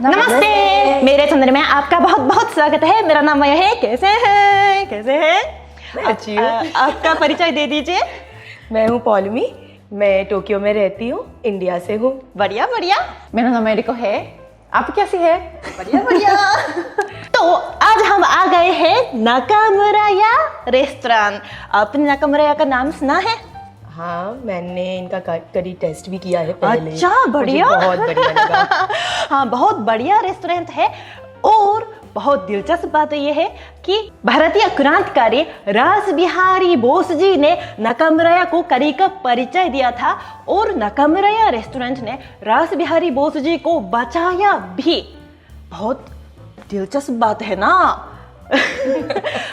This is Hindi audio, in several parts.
नमस्ते, मेरे चैनल में आपका बहुत बहुत स्वागत है। मेरा नाम मया है। कैसे हैं? अच्छी हूँ। आपका परिचय दे दीजिए। मैं हूँ पौलमी, मैं टोक्यो में रहती हूँ, इंडिया से हूँ। बढ़िया बढ़िया। मेरा नाम एरिको है। आप कैसी है? बढ़िया बढ़िया। तो आज हम आ गए हैं नाकामुराया रेस्टोरेंट। आपने नाकामुराया का नाम सुना है? हाँ, मैंने इनका करी टेस्ट भी किया है पहले। अच्छा, बढ़िया। मुझे बहुत बढ़िया लगा। हाँ, बहुत बढ़िया रेस्टोरेंट है। और बहुत दिलचस्प बात यह है कि भारतीय क्रांतिकारी रास बिहारी बोस जी ने नाकामुराया को करी का परिचय दिया था और नाकामुराया रेस्टोरेंट ने रास बिहारी बोस जी को बचाया भी। बहुत दिलचस्प बात है ना।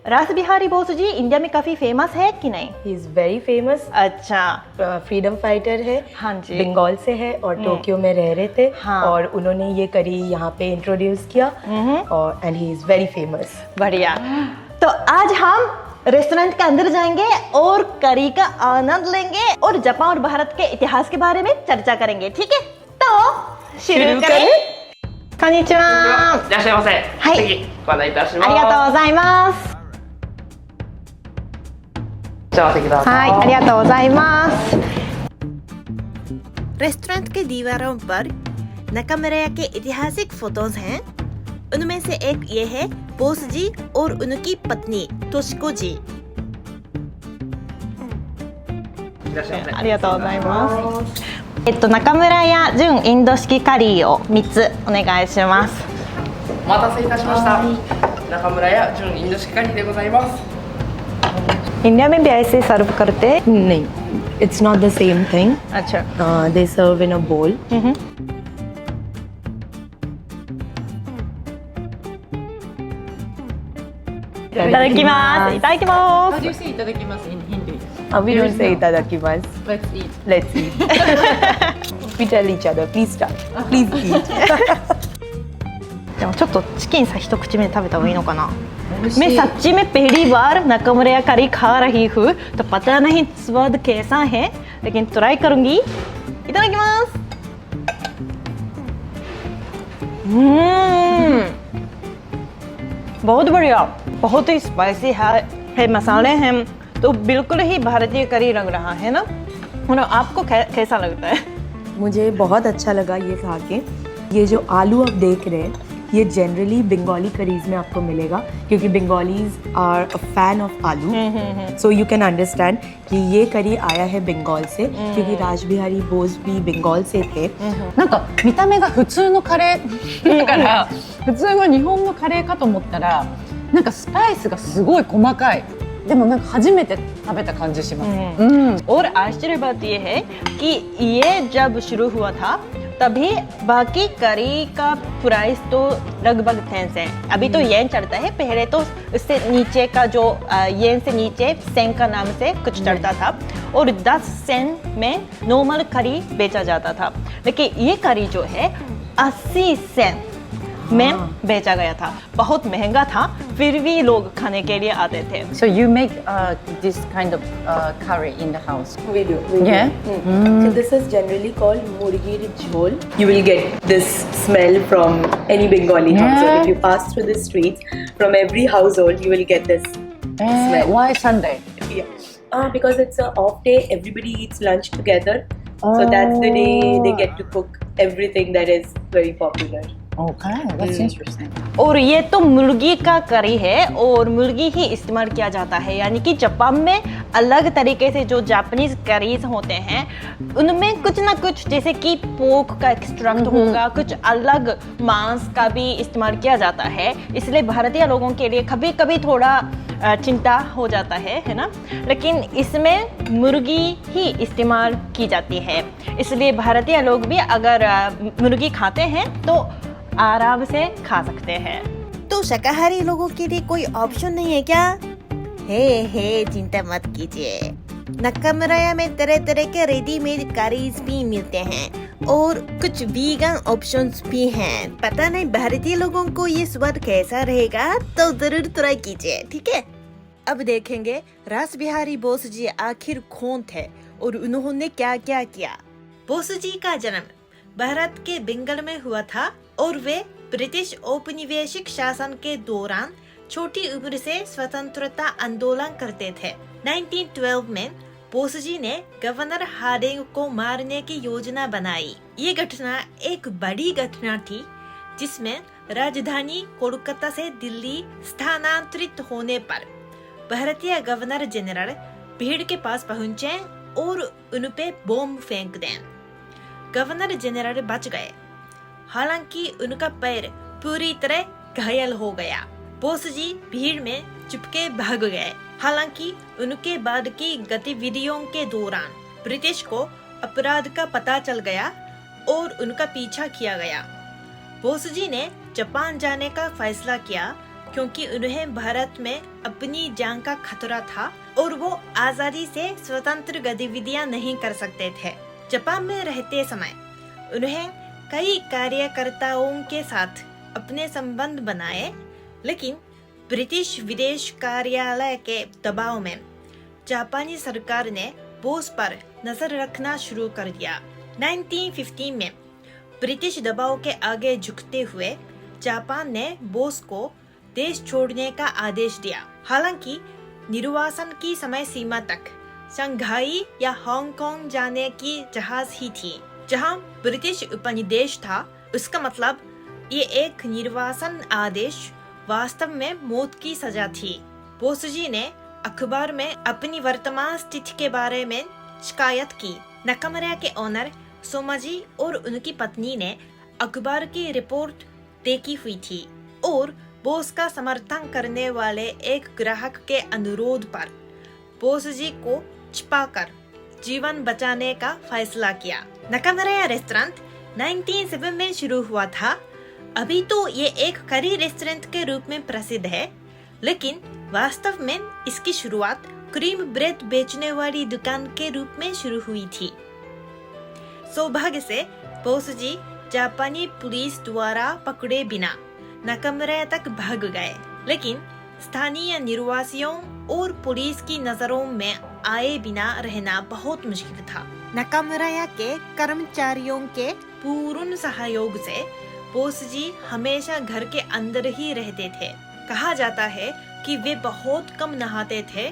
रास बिहारी बोस जी इंडिया में काफी फेमस है कि नहीं? He is very famous. अच्छा, फ्रीडम फाइटर है। हाँ जी। बंगाल से है और टोक्यो में रह रहे थे। हाँ। और उन्होंने ये करी यहाँ पे इंट्रोड्यूस किया और and he is very famous. बढ़िया। तो आज हम रेस्टोरेंट के अंदर जाएंगे और करी का आनंद लेंगे और जापान और भारत के इतिहास के बारे में चर्चा करेंगे। ठीक है, तो शुरू करें। こんにちは。いらっしゃいませ。はい席ご案内いたします。ありがとうございます。じゃあお席どうぞ。はい、ありがとうございます。रेस्टोरेंट के दीवारों पर नाकामुराया के ऐतिहासिक फोटोज हैं। उनमें से एक ये है बोस जी और उनकी पत्नी तोशिको जी। いらっしゃいませ。ありがとうございます。中村屋純インド式カリーを3つお願いします。お待たせいたしました。中村屋純インド式カリーでございます。 इंडिया में भी ऐसे सर्व करते हैं? नहीं, it's not the same thing. अच्छा। They serve in a bowl. いただきます。いただきま How す do。you say いただきます in Hindi? We don't say itadakimasu. Let's eat. Let's eat. We tell each other, please start. Please eat. でもちょっとチキンさ一口目で食べた方がいいのかな。मैं सच्ची में पहली बार नाकामुराया करी खा रही हूँ तो पता नहीं स्वाद कैसा है, लेकिन ट्राई करूंगी।いただきます。बहुत बढ़िया, बहुत ही स्पाइसी है मसाले हैं तो बिल्कुल ही भारतीय करी लग रहा है ना। और आपको कैसा लगता है? मुझे बहुत अच्छा लगा ये खा के। ये जो आलू आप देख रहे हैं ये जनरली बंगाली करीज में आपको मिलेगा क्योंकि Bengalis are a fan of aloo. So you can understand कि ये करी आया है बंगाल से क्योंकि रासबिहारी बोस भी बंगाल से थे। なんか見た目が普通のカレーだから普通の日本のカレーかと思ったらなんかスパイスがすごい細かい。でもなんか初めて食べた感じします。और आश्चर्य बात यह है कि ये जब शुरू हुआ था तभी बाकी करी का प्राइस तो लगभग 10 सेंट। अभी तो येन चढ़ता है, पहले तो इससे नीचे का जो येन से नीचे सेंग का नाम से कुछ चढ़ता था और 10 सेंट में नॉर्मल करी बेचा जाता था। लेकिन ये करी जो है 80 सेंट में बेचा गया था। बहुत महंगा था, फिर भी लोग खाने के लिए आते थे। So you make this kind of curry in the house? We do. Yeah? So this is generally called murgir jhol. You will get this smell from any Bengali household. Yeah. If you pass through the streets, from every household you will get this smell. Why Sunday? Yeah. Because it's an off day, everybody eats lunch together. So that's the day they get to cook everything that is very popular. Okay, that's interesting. और ये तो मुर्गी का करी है और मुर्गी ही इस्तेमाल किया जाता है, यानी कि जापान में अलग तरीके से जो जापानीज करीज होते हैं उनमें कुछ ना कुछ जैसे कि पोर्क का एक्सट्रैक्ट होगा, कुछ अलग मांस का भी इस्तेमाल किया जाता है। इसलिए भारतीय लोगों के लिए कभी कभी थोड़ा चिंता हो जाता है ना, लेकिन इसमें मुर्गी ही इस्तेमाल की जाती है। इसलिए भारतीय लोग भी अगर मुर्गी खाते हैं तो आराम से खा सकते हैं। तो शाकाहारी लोगों के लिए कोई ऑप्शन नहीं है क्या? हे चिंता मत कीजिए, नाकामुराया में तरह तरह के रेडीमेड करीज भी मिलते हैं और कुछ वीगन ऑप्शंस भी हैं। पता नहीं भारतीय लोगों को ये स्वाद कैसा रहेगा, तो जरूर ट्राई कीजिए। ठीक है, अब देखेंगे रास बिहारी बोस जी आखिर कौन थे और उन्होंने क्या क्या किया। बोस जी का जन्म भारत के बंगाल में हुआ था और वे ब्रिटिश औपनिवेशिक शासन के दौरान छोटी उम्र से स्वतंत्रता आंदोलन करते थे। 1912 में बोसजी ने गवर्नर हार्डिंग को मारने की योजना बनाई। ये घटना एक बड़ी घटना थी जिसमें राजधानी कोलकाता से दिल्ली स्थानांतरित होने पर भारतीय गवर्नर जनरल भीड़ के पास पहुंचे और उन पे बम फेंक दें। गवर्नर जनरल बच गए, हालांकि उनका पैर पूरी तरह घायल हो गया। बोसजी भीड़ में चुपके भाग गए। हालांकि उनके बाद की गतिविधियों के दौरान ब्रिटिश को अपराध का पता चल गया और उनका पीछा किया गया। बोसजी ने जापान जाने का फैसला किया क्योंकि उन्हें भारत में अपनी जान का खतरा था और वो आजादी से स्वतंत्र गतिविधियां नहीं कर सकते थे। जापान में रहते समय उन्हें कई कार्यकर्ताओं के साथ अपने संबंध बनाए, लेकिन ब्रिटिश विदेश कार्यालय के दबाव में जापानी सरकार ने बोस पर नजर रखना शुरू कर दिया। 1915 में ब्रिटिश दबाव के आगे झुकते हुए जापान ने बोस को देश छोड़ने का आदेश दिया। हालांकि निर्वासन की समय सीमा तक शंघाई या हांगकांग जाने की जहाज ही थी। जहां ब्रिटिश उपनिवेश था, उसका मतलब ये एक निर्वासन आदेश वास्तव में मौत की सजा थी। बोसजी ने अखबार में अपनी वर्तमान स्थिति के बारे में शिकायत की। नकामुरा के ओनर सोमाजी और उनकी पत्नी ने अखबार की रिपोर्ट देखी हुई थी और बोस का समर्थन करने वाले एक ग्राहक के अनुरोध पर बोसजी को छिपाकर जीवन बचाने का फैसला किया। नकामुरा रेस्टोरेंट 1907 में शुरू हुआ था। अभी तो ये एक करी रेस्टोरेंट के रूप में प्रसिद्ध है, लेकिन वास्तव में इसकी शुरुआत क्रीम ब्रेड बेचने वाली दुकान के रूप में शुरू हुई थी। सौभाग्य से बोसजी जापानी पुलिस द्वारा पकड़े बिना नकामुरा तक भाग गए, लेकिन स्थानीय निवासियों और पुलिस की नजरों में आए बिना रहना बहुत मुश्किल था। नकामुरा के कर्मचारियों के पूर्ण सहयोग से बोसजी हमेशा घर के अंदर ही रहते थे। कहा जाता है कि वे बहुत कम नहाते थे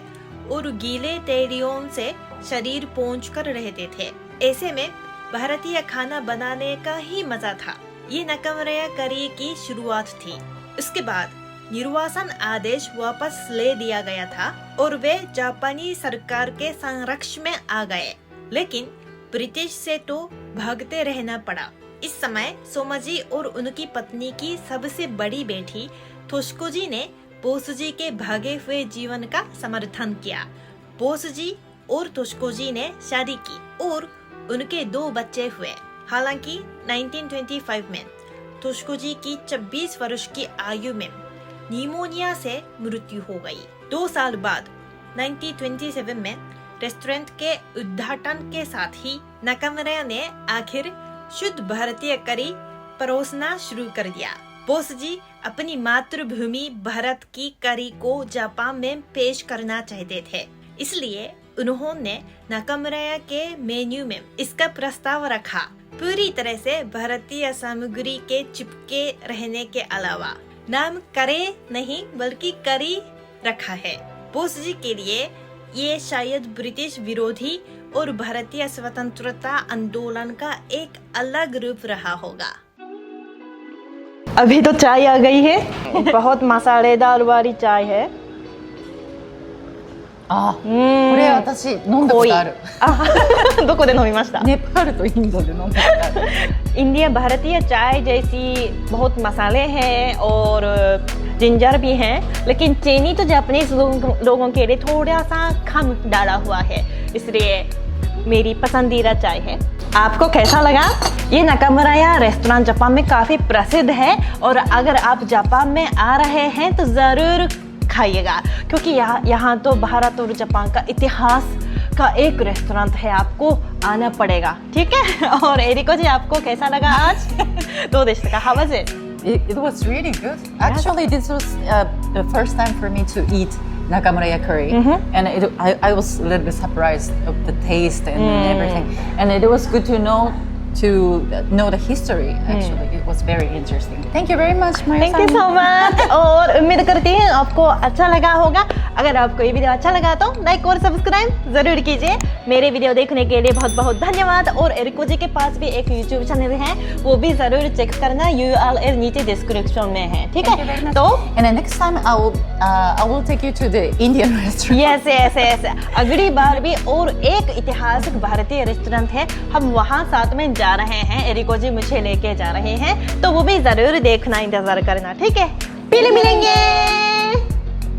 और गीले तेलियों से शरीर पोंछकर रहते थे। ऐसे में भारतीय खाना बनाने का ही मजा था। ये नकामुरा करी की शुरुआत थी। उसके बाद निर्वासन आदेश वापस ले दिया गया था और वे जापानी सरकार के संरक्षण में आ गए, लेकिन ब्रिटिश से तो भागते रहना पड़ा। इस समय सोमाजी और उनकी पत्नी की सबसे बड़ी बेटी तोशिकोजी ने बोसजी के भागे हुए जीवन का समर्थन किया। बोसजी और तोशिकोजी ने शादी की और उनके 2 बच्चे हुए। हालांकि 1925 में तोशिकोजी की 26 वर्ष की आयु में निमोनिया से मृत्यु हो गई। 2 साल बाद 1927 में रेस्टोरेंट के उद्घाटन के साथ ही नकामुरा ने आखिर शुद्ध भारतीय करी परोसना शुरू कर दिया। बोसजी अपनी मातृभूमि भारत की करी को जापान में पेश करना चाहते थे, इसलिए उन्होंने नकामुरा के मेन्यू में इसका प्रस्ताव रखा। पूरी तरह से भारतीय सामग्री के चिपके रहने के अलावा नाम करे नहीं बल्कि करी रखा है। बोसजी के लिए ये शायद ब्रिटिश विरोधी और भारतीय स्वतंत्रता आंदोलन का एक अलग रूप रहा होगा। अभी तो चाय आ गई है। बहुत मसालेदार वाली चाय है। これ私飲んだことある。どこで飲みました？ネパールとインドで飲んだことある。इंडिया भारतीय चाय जैसी बहुत मसाले हैं और जिंजर भी हैं, लेकिन चीनी तो जापानीज लोगों के लिए थोड़ा सा कम डाला हुआ है, इसलिए मेरी पसंदीदा चाय है। आपको कैसा लगा? ये नकामुरा रेस्टोरेंट जापान में काफ़ी प्रसिद्ध है और अगर आप जापान में आ रहे हैं तो ज़रूर खाइएगा, क्योंकि यहाँ तो भारत और जापान का इतिहास का एक रेस्टोरेंट है, आपको आना पड़ेगा, ठीक है। और एरिको जी, आपको कैसा लगा आज? どうでしたか? How was it? It was really good. Actually, this was the first time for me to eat Nakamura curry, and I was a little bit surprised of the taste and everything. And it was good to know the history. Actually, was very interesting. Thank you very much, Maya. Thank you so much. और उम्मीद करती हूँ आपको अच्छा लगा होगा। अगर आपको ये वीडियो अच्छा लगा तो लाइक और सब्सक्राइब जरूर कीजिए। मेरे वीडियो देखने के लिए बहुत बहुत धन्यवाद। और एरिको जी के पास भी एक यूट्यूब चैनल है, वो भी जरूर चेक करना, URL नीचे डिस्क्रिप्शन में है, ठीक है? तो And then next time I will take you to the Indian restaurant. Yes yes yes, अगली बार भी और एक ऐतिहासिक भारतीय रेस्टोरेंट है, हम वहाँ साथ में जा रहे हैं। एरिको जी मुझे लेके जा रहे हैं, तो वो भी जरूर देखना, इंतजार करना, ठीक है? फिर मिलेंगे।